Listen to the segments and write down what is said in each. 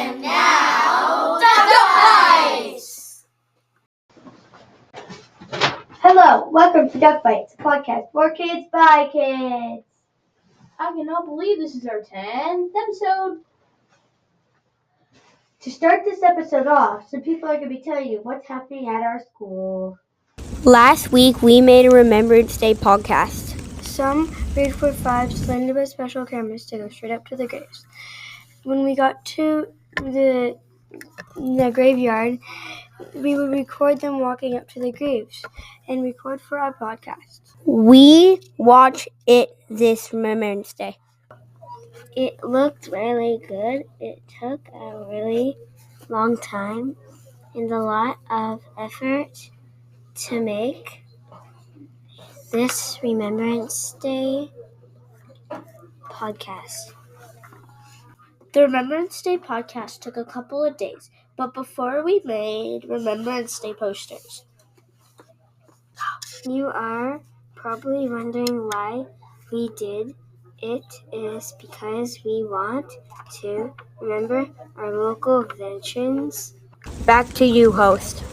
And now, Duck Bites! Hello, welcome to Duck Bites, a podcast for kids by kids. I cannot believe this is our 10th episode. To start this episode off, some people are going to be telling you what's happening at our school. Last week, we made a Remembrance Day podcast. Some grade 4-5s landed by special cameras to go straight up to the graves. When we got to the graveyard, we would record them walking up to the graves and record for our podcast. We watched it this Remembrance Day. It looked really good. It took a really long time and a lot of effort to make this Remembrance Day podcast. The Remembrance Day podcast took a couple of days, but before we made Remembrance Day posters. You are probably wondering why we did it. Is because we want to remember our local veterans. Back to you, host.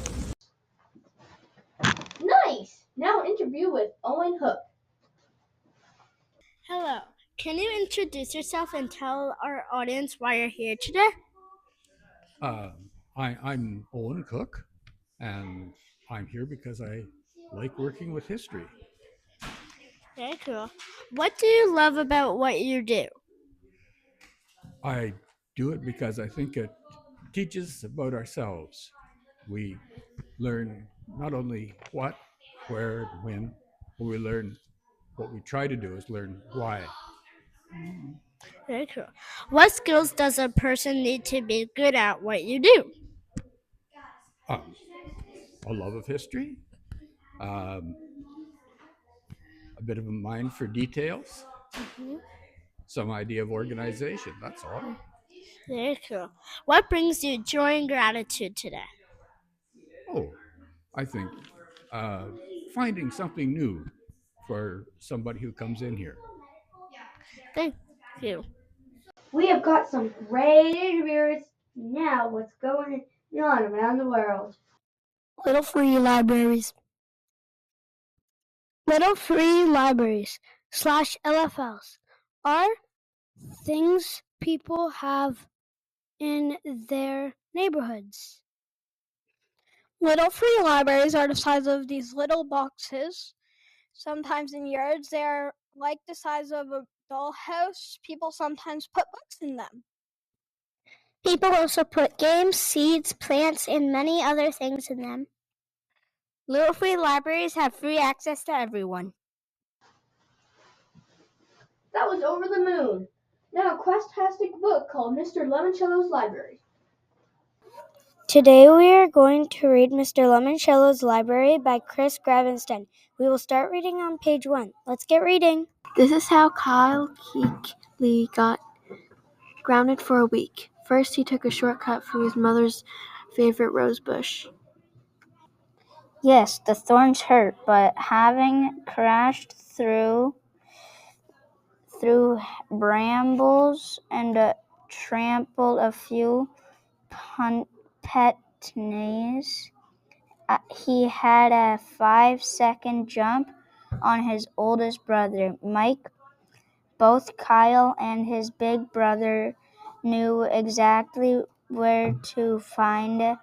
Nice! Now interview with Owen Cook. Hello. Can you introduce yourself and tell our audience why you're here today? I'm Owen Cook, and I'm here because I like working with history. Very cool. What do you love about what you do? I do it because I think it teaches about ourselves. We learn not only what, where, and when, but we learn what we try to do is learn why. Very cool. What skills does a person need to be good at what you do? A love of history, a bit of a mind for details, some idea of organization, that's all. Very cool. What brings you joy and gratitude today? I think finding something new for somebody who comes in here. Thank you. We have got some great interviewers. Now, what's going on around the world? Little free libraries /LFLs are things people have in their neighborhoods. Little free libraries are the size of these little boxes. Sometimes in yards, they are like the size of a dollhouse. People sometimes put books in them. People also put games, seeds, plants, and many other things in them. Little free libraries have free access to everyone. That was Over the Moon. Now a quest-tastic book called Mr. Lemoncello's Library. Today we are going to read Mr. Lemoncello's Library by Chris Grabenstein. We will start reading on page 1. Let's get reading. This is how Kyle Keekly got grounded for a week. First, he took a shortcut through his mother's favorite rose bush. Yes, the thorns hurt, but having crashed through brambles and trampled a few pet knees, he had a 5-second jump on his oldest brother, Mike. Both Kyle and his big brother knew exactly where to find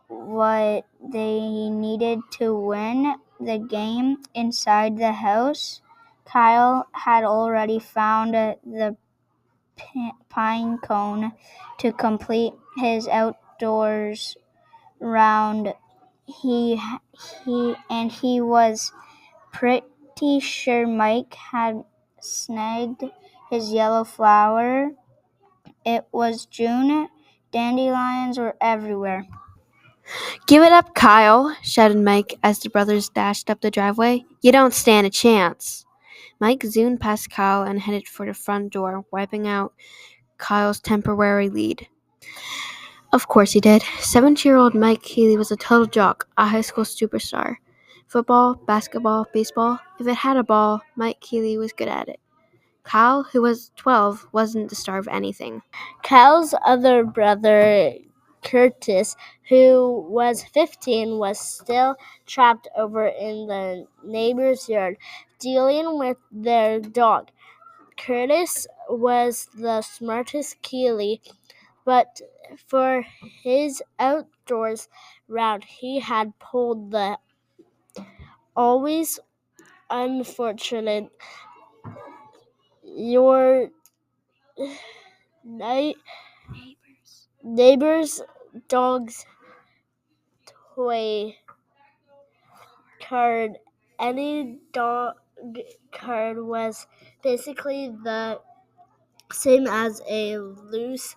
what they needed to win the game inside the house. Kyle had already found the pine cone to complete his outdoors round. He was pretty sure Mike had snagged his yellow flower. It was June. Dandelions were everywhere. "Give it up, Kyle," shouted Mike as the brothers dashed up the driveway. "You don't stand a chance." Mike zoomed past Kyle and headed for the front door, wiping out Kyle's temporary lead. Of course he did. 17-year-old Mike Healy was a total jock, a high school superstar. Football, basketball, baseball. If it had a ball, Mike Healy was good at it. Kyle, who was 12, wasn't to starve anything. Kyle's other brother, Curtis, who was 15, was still trapped over in the neighbor's yard, dealing with their dog. Curtis was the smartest Keeley, but for his outdoors route, he had pulled the always unfortunate your neighbor's dog's toy card. Any dog card was basically the same as a loose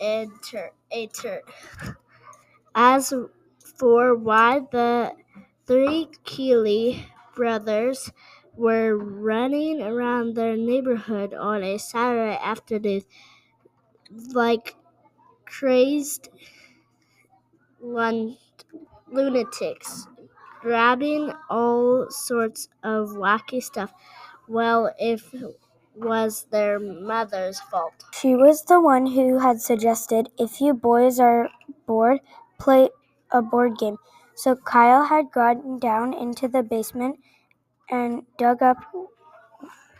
a turd. As for why the three Keeley brothers were running around their neighborhood on a Saturday afternoon like crazed lunatics, grabbing all sorts of wacky stuff, well, it was their mother's fault. She was the one who had suggested, if you boys are bored, play a board game. So Kyle had gotten down into the basement and dug up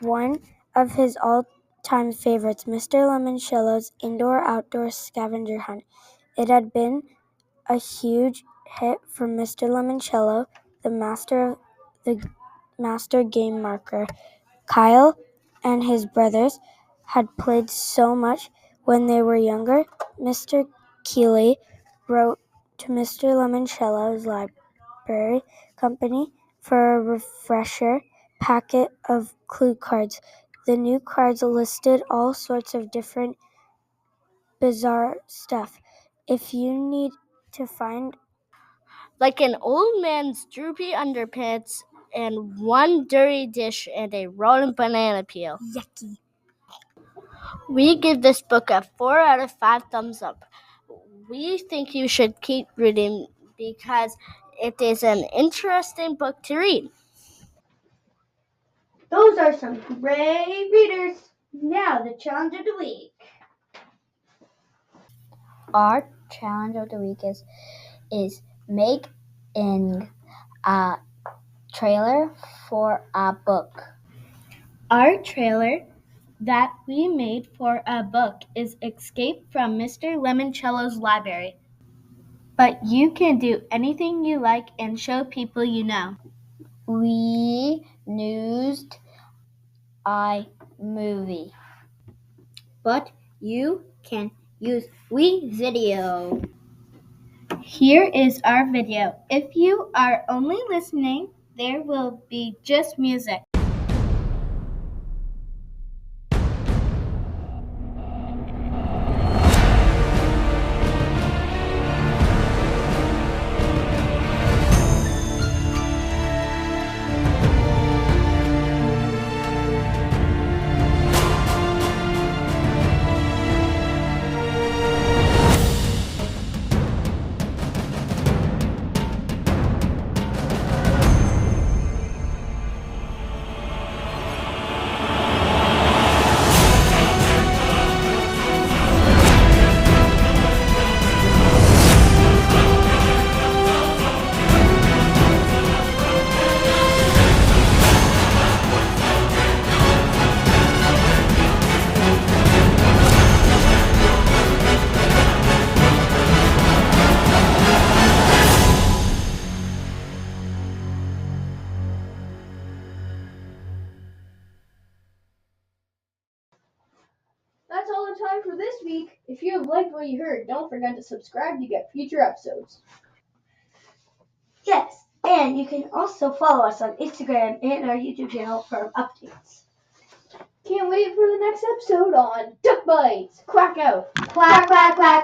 one of his all-time favorites, Mr. Lemoncello's indoor-outdoor scavenger hunt. It had been a huge hit for Mr. Lemoncello, the master game marker. Kyle and his brothers had played so much when they were younger. Mr. Keeley wrote to Mr. Lemoncello's library company for a refresher packet of clue cards. The new cards listed all sorts of different bizarre stuff. If you need to find like an old man's droopy underpants and one dirty dish and a rotten banana peel. yucky. We give this book a 4 out of 5 thumbs up. We think you should keep reading because it is an interesting book to read. Those are some great readers. Now, the challenge of the week. Our challenge of the week is making a trailer for a book. Our trailer that we made for a book is Escape from Mr. Lemoncello's Library. But you can do anything you like and show people you know. We used iMovie, but you can use video. Here is our video. If you are only listening, there will be just music. That's all the time for this week. If you have liked what you heard, don't forget to subscribe to get future episodes. Yes, and you can also follow us on Instagram and our YouTube channel for updates. Can't wait for the next episode on Duck Bites. Quack out. Quack, quack, quack, quack.